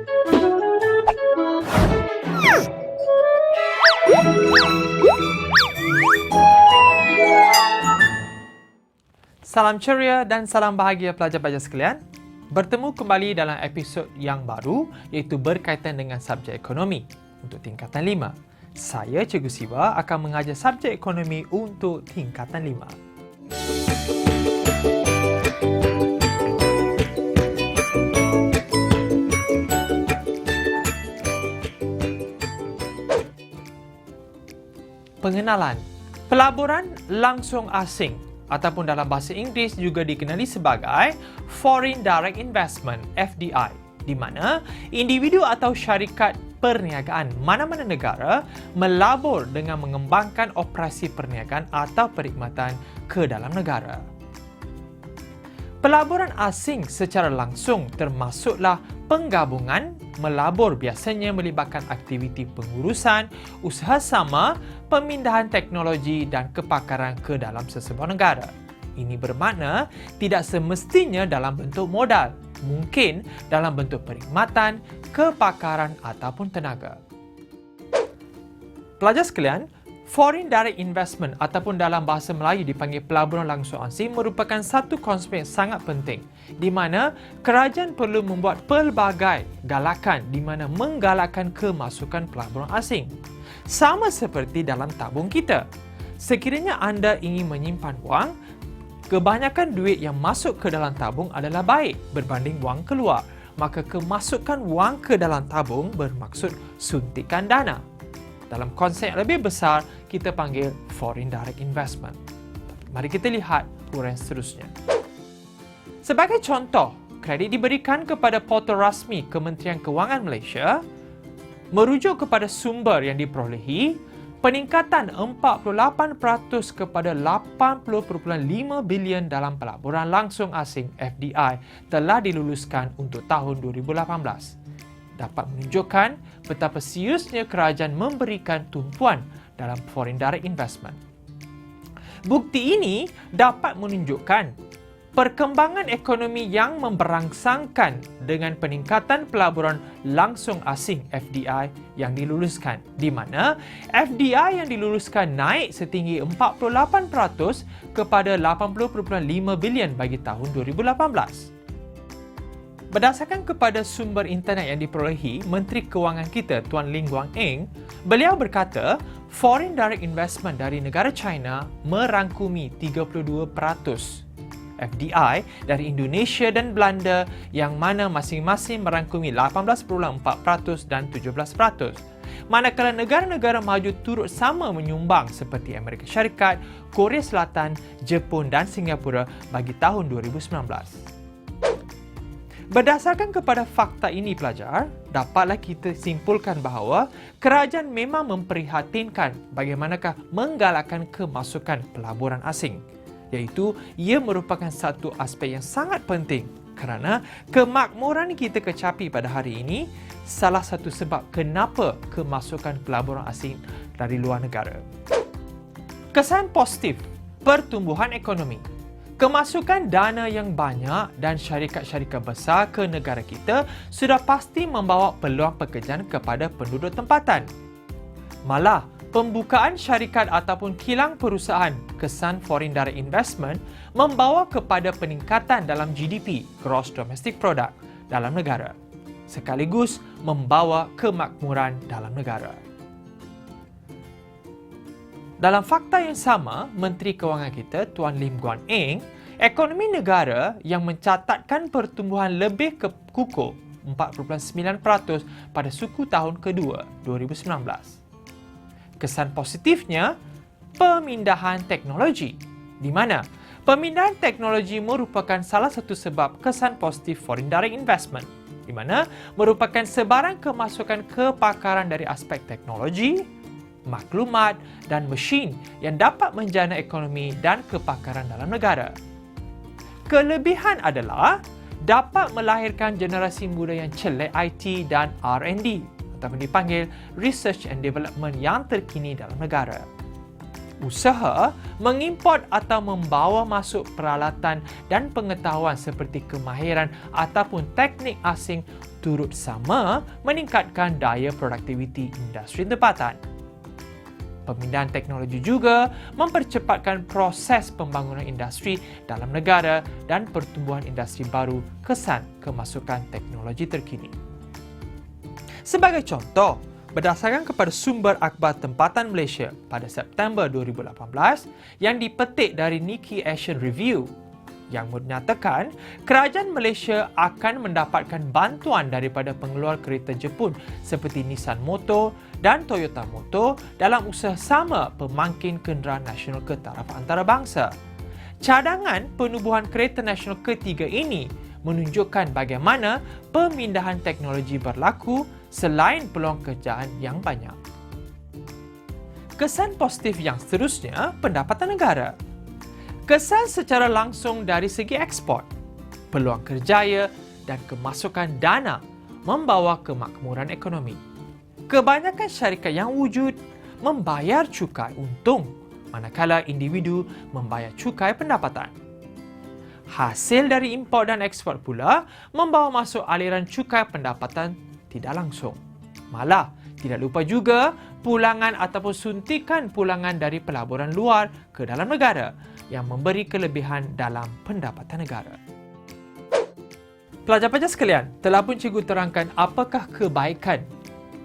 Salam ceria dan salam bahagia pelajar-pelajar sekalian. Bertemu kembali dalam episod yang baru iaitu berkaitan dengan subjek ekonomi untuk tingkatan 5. Saya Cikgu Siva akan mengajar subjek ekonomi untuk tingkatan 5. Pengenalan. Pelaburan langsung asing ataupun dalam bahasa Inggeris juga dikenali sebagai Foreign Direct Investment (FDI), di mana individu atau syarikat perniagaan mana-mana negara melabur dengan mengembangkan operasi perniagaan atau perkhidmatan ke dalam negara. Pelaburan asing secara langsung termasuklah penggabungan melabur biasanya melibatkan aktiviti pengurusan, usaha sama, pemindahan teknologi dan kepakaran ke dalam sesebuah negara. Ini bermakna tidak semestinya dalam bentuk modal, mungkin dalam bentuk perkhidmatan, kepakaran ataupun tenaga. Pelajar sekalian, Foreign Direct Investment ataupun dalam bahasa Melayu dipanggil pelaburan langsung asing merupakan satu konsep yang sangat penting di mana kerajaan perlu membuat pelbagai galakan di mana menggalakkan kemasukan pelaburan asing. Sama seperti dalam tabung kita. Sekiranya anda ingin menyimpan wang, kebanyakan duit yang masuk ke dalam tabung adalah baik berbanding wang keluar. Maka kemasukan wang ke dalam tabung bermaksud suntikan dana. Dalam konsep yang lebih besar, kita panggil Foreign Direct Investment. Mari kita lihat uraian seterusnya. Sebagai contoh, kredit diberikan kepada portal rasmi Kementerian Kewangan Malaysia merujuk kepada sumber yang diperolehi, peningkatan 48% kepada 80.5 bilion dalam pelaburan langsung asing (FDI) telah diluluskan untuk tahun 2018. Dapat menunjukkan betapa seriusnya kerajaan memberikan tumpuan dalam Foreign Direct Investment. Bukti ini dapat menunjukkan perkembangan ekonomi yang memberangsangkan dengan peningkatan pelaburan langsung asing (FDI) yang diluluskan, di mana FDI yang diluluskan naik setinggi 48% kepada 80.5 bilion bagi tahun 2018. Berdasarkan kepada sumber internet yang diperolehi Menteri Kewangan kita Tuan Lim Guan Eng, beliau berkata foreign direct investment dari negara China merangkumi 32% FDI dari Indonesia dan Belanda yang mana masing-masing merangkumi 18.4% dan 17%. Manakala negara-negara maju turut sama menyumbang seperti Amerika Syarikat, Korea Selatan, Jepun dan Singapura bagi tahun 2019. Berdasarkan kepada fakta ini pelajar, dapatlah kita simpulkan bahawa kerajaan memang memprihatinkan bagaimanakah menggalakkan kemasukan pelaburan asing. Iaitu, ia merupakan satu aspek yang sangat penting kerana kemakmuran kita kecapi pada hari ini salah satu sebab kenapa kemasukan pelaburan asing dari luar negara. Kesan positif pertumbuhan ekonomi. Kemasukan dana yang banyak dan syarikat-syarikat besar ke negara kita sudah pasti membawa peluang pekerjaan kepada penduduk tempatan. Malah, pembukaan syarikat ataupun kilang perusahaan kesan Foreign Direct Investment membawa kepada peningkatan dalam GDP, Gross Domestic Product, dalam negara, sekaligus membawa kemakmuran dalam negara. Dalam fakta yang sama, Menteri Kewangan kita, Tuan Lim Guan Eng, ekonomi negara yang mencatatkan pertumbuhan lebih kukuh 4.9% pada suku tahun kedua 2019. Kesan positifnya, pemindahan teknologi, di mana pemindahan teknologi merupakan salah satu sebab kesan positif Foreign Direct Investment, di mana merupakan sebarang kemasukan kepakaran dari aspek teknologi, maklumat dan mesin yang dapat menjana ekonomi dan kepakaran dalam negara. Kelebihan adalah dapat melahirkan generasi muda yang celik IT dan R&D atau dipanggil Research and Development yang terkini dalam negara. Usaha mengimport atau membawa masuk peralatan dan pengetahuan seperti kemahiran ataupun teknik asing turut sama meningkatkan daya produktiviti industri tempatan. Pemindahan teknologi juga mempercepatkan proses pembangunan industri dalam negara dan pertumbuhan industri baru kesan kemasukan teknologi terkini. Sebagai contoh, berdasarkan kepada sumber akhbar tempatan Malaysia pada September 2018 yang dipetik dari Nikkei Asian Review, yang menyatakan kerajaan Malaysia akan mendapatkan bantuan daripada pengeluar kereta Jepun seperti Nissan Motor dan Toyota Motor dalam usaha sama pemangkin kenderaan nasional ke taraf antarabangsa. Cadangan penubuhan kereta nasional ketiga ini menunjukkan bagaimana pemindahan teknologi berlaku selain peluang kerjaan yang banyak. Kesan positif yang seterusnya, pendapatan negara. Kesan secara langsung dari segi ekspor, peluang kerjaya dan kemasukan dana membawa kemakmuran ekonomi. Kebanyakan syarikat yang wujud membayar cukai untung, manakala individu membayar cukai pendapatan. Hasil dari import dan ekspor pula membawa masuk aliran cukai pendapatan tidak langsung. Malah, tidak lupa juga pulangan ataupun suntikan pulangan dari pelaburan luar ke dalam negara yang memberi kelebihan dalam pendapatan negara. Pelajar-pelajar sekalian, telah pun cikgu terangkan apakah kebaikan,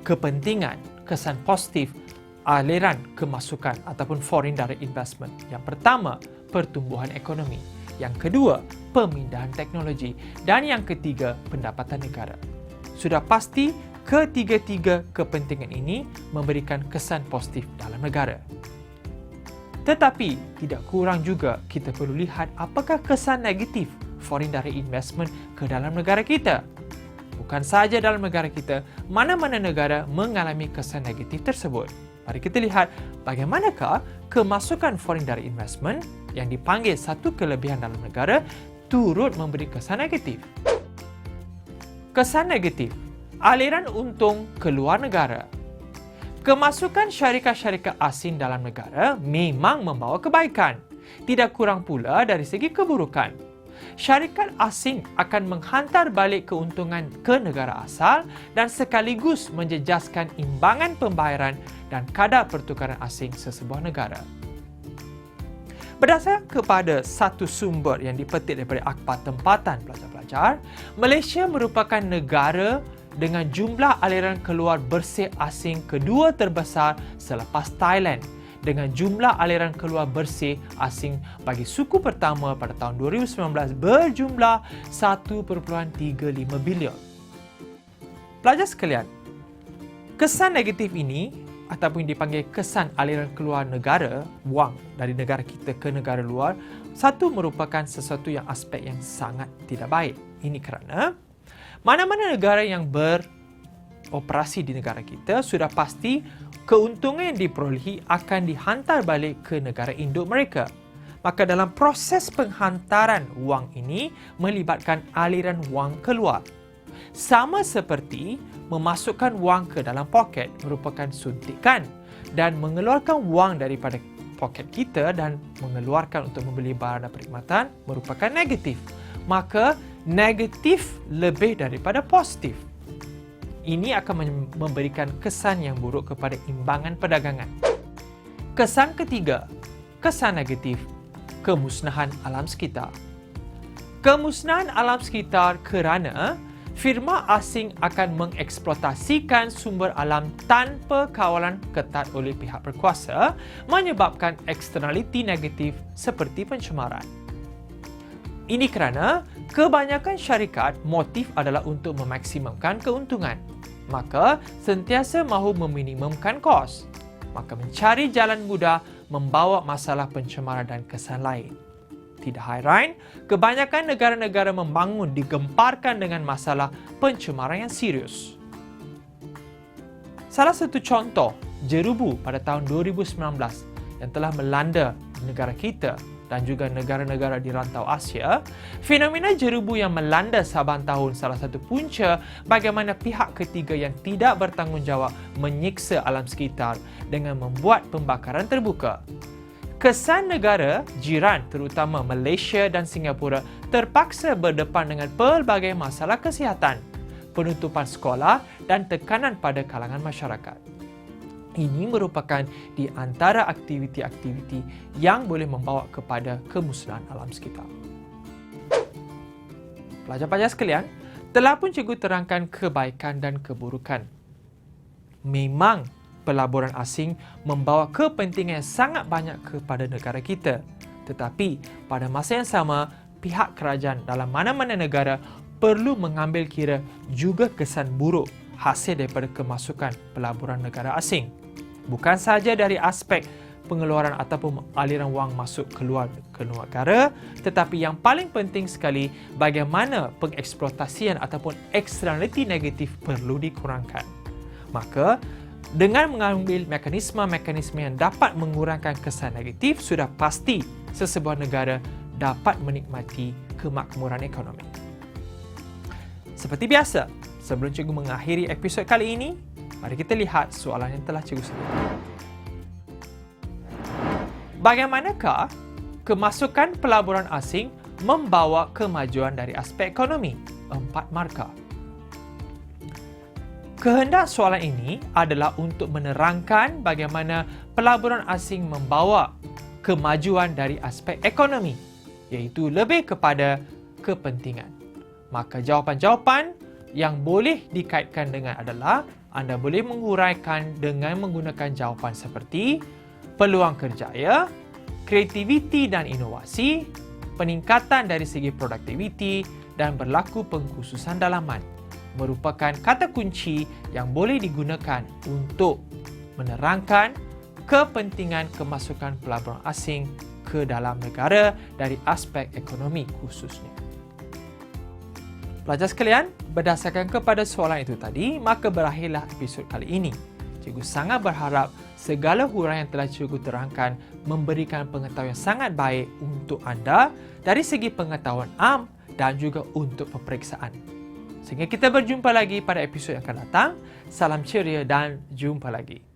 kepentingan, kesan positif aliran kemasukan ataupun foreign direct investment. Yang pertama, pertumbuhan ekonomi. Yang kedua, pemindahan teknologi. Dan yang ketiga, pendapatan negara. Sudah pasti ketiga-tiga kepentingan ini memberikan kesan positif dalam negara. Tetapi, tidak kurang juga kita perlu lihat apakah kesan negatif foreign direct investment ke dalam negara kita. Bukan sahaja dalam negara kita, mana-mana negara mengalami kesan negatif tersebut. Mari kita lihat bagaimanakah kemasukan foreign direct investment yang dipanggil satu kelebihan dalam negara turut memberi kesan negatif. Kesan negatif, aliran untung keluar negara. Kemasukan syarikat-syarikat asing dalam negara memang membawa kebaikan, tidak kurang pula dari segi keburukan. Syarikat asing akan menghantar balik keuntungan ke negara asal dan sekaligus menjejaskan imbangan pembayaran dan kadar pertukaran asing sesebuah negara. Berdasarkan kepada satu sumber yang dipetik daripada akhbar tempatan pelajar-pelajar, Malaysia merupakan negara dengan jumlah aliran keluar bersih asing kedua terbesar selepas Thailand, dengan jumlah aliran keluar bersih asing bagi suku pertama pada tahun 2019 berjumlah 1.35 bilion. Pelajar sekalian, kesan negatif ini ataupun dipanggil kesan aliran keluar negara, wang dari negara kita ke negara luar, satu merupakan sesuatu yang aspek yang sangat tidak baik. Ini kerana mana-mana negara yang beroperasi di negara kita sudah pasti keuntungan yang diperolehi akan dihantar balik ke negara induk mereka. Maka dalam proses penghantaran wang ini melibatkan aliran wang keluar. Sama seperti memasukkan wang ke dalam poket merupakan suntikan dan mengeluarkan wang daripada poket kita dan mengeluarkan untuk membeli barang dan perkhidmatan merupakan negatif. Maka negatif lebih daripada positif. Ini akan memberikan kesan yang buruk kepada imbangan perdagangan. Kesan ketiga, kesan negatif, kemusnahan alam sekitar. Kemusnahan alam sekitar kerana firma asing akan mengeksploitasikan sumber alam tanpa kawalan ketat oleh pihak berkuasa, menyebabkan eksternaliti negatif seperti pencemaran. Ini kerana kebanyakan syarikat motif adalah untuk memaksimumkan keuntungan. Maka sentiasa mahu meminimumkan kos. Maka mencari jalan mudah membawa masalah pencemaran dan kesan lain. Tidak hairan, kebanyakan negara-negara membangun digemparkan dengan masalah pencemaran yang serius. Salah satu contoh, jerubu pada tahun 2019 yang telah melanda negara kita dan juga negara-negara di rantau Asia, fenomena jerubu yang melanda Sabah tahun salah satu punca bagaimana pihak ketiga yang tidak bertanggungjawab menyiksa alam sekitar dengan membuat pembakaran terbuka. Kesan negara jiran terutama Malaysia dan Singapura terpaksa berdepan dengan pelbagai masalah kesihatan, penutupan sekolah dan tekanan pada kalangan masyarakat. Ini merupakan di antara aktiviti-aktiviti yang boleh membawa kepada kemusnahan alam sekitar. Pelajar-pelajar sekalian, telah pun cikgu terangkan kebaikan dan keburukan. Memang pelaburan asing membawa kepentingan yang sangat banyak kepada negara kita. Tetapi pada masa yang sama, pihak kerajaan dalam mana-mana negara perlu mengambil kira juga kesan buruk hasil daripada kemasukan pelaburan negara asing. Bukan sahaja dari aspek pengeluaran ataupun aliran wang masuk keluar ke negara, tetapi yang paling penting sekali bagaimana pengeksploitasian ataupun eksternaliti negatif perlu dikurangkan. Maka dengan mengambil mekanisme-mekanisme yang dapat mengurangkan kesan negatif, sudah pasti sesebuah negara dapat menikmati kemakmuran ekonomi. Seperti biasa, sebelum cikgu mengakhiri episod kali ini, mari kita lihat soalan yang telah cikgu sediakan. Bagaimanakah kemasukan pelaburan asing membawa kemajuan dari aspek ekonomi? 4 markah. Kehendak soalan ini adalah untuk menerangkan bagaimana pelaburan asing membawa kemajuan dari aspek ekonomi, iaitu lebih kepada kepentingan. Maka jawapan-jawapan yang boleh dikaitkan dengan adalah anda boleh menguraikan dengan menggunakan jawapan seperti peluang kerjaya, kreativiti dan inovasi, peningkatan dari segi produktiviti dan berlaku pengkhususan dalaman merupakan kata kunci yang boleh digunakan untuk menerangkan kepentingan kemasukan pelaburan asing ke dalam negara dari aspek ekonomi khususnya. Pelajar sekalian, berdasarkan kepada soalan itu tadi, maka berakhirlah episod kali ini. Cikgu sangat berharap segala huraian yang telah cikgu terangkan memberikan pengetahuan yang sangat baik untuk anda dari segi pengetahuan am dan juga untuk peperiksaan. Sehingga kita berjumpa lagi pada episod yang akan datang. Salam ceria dan jumpa lagi.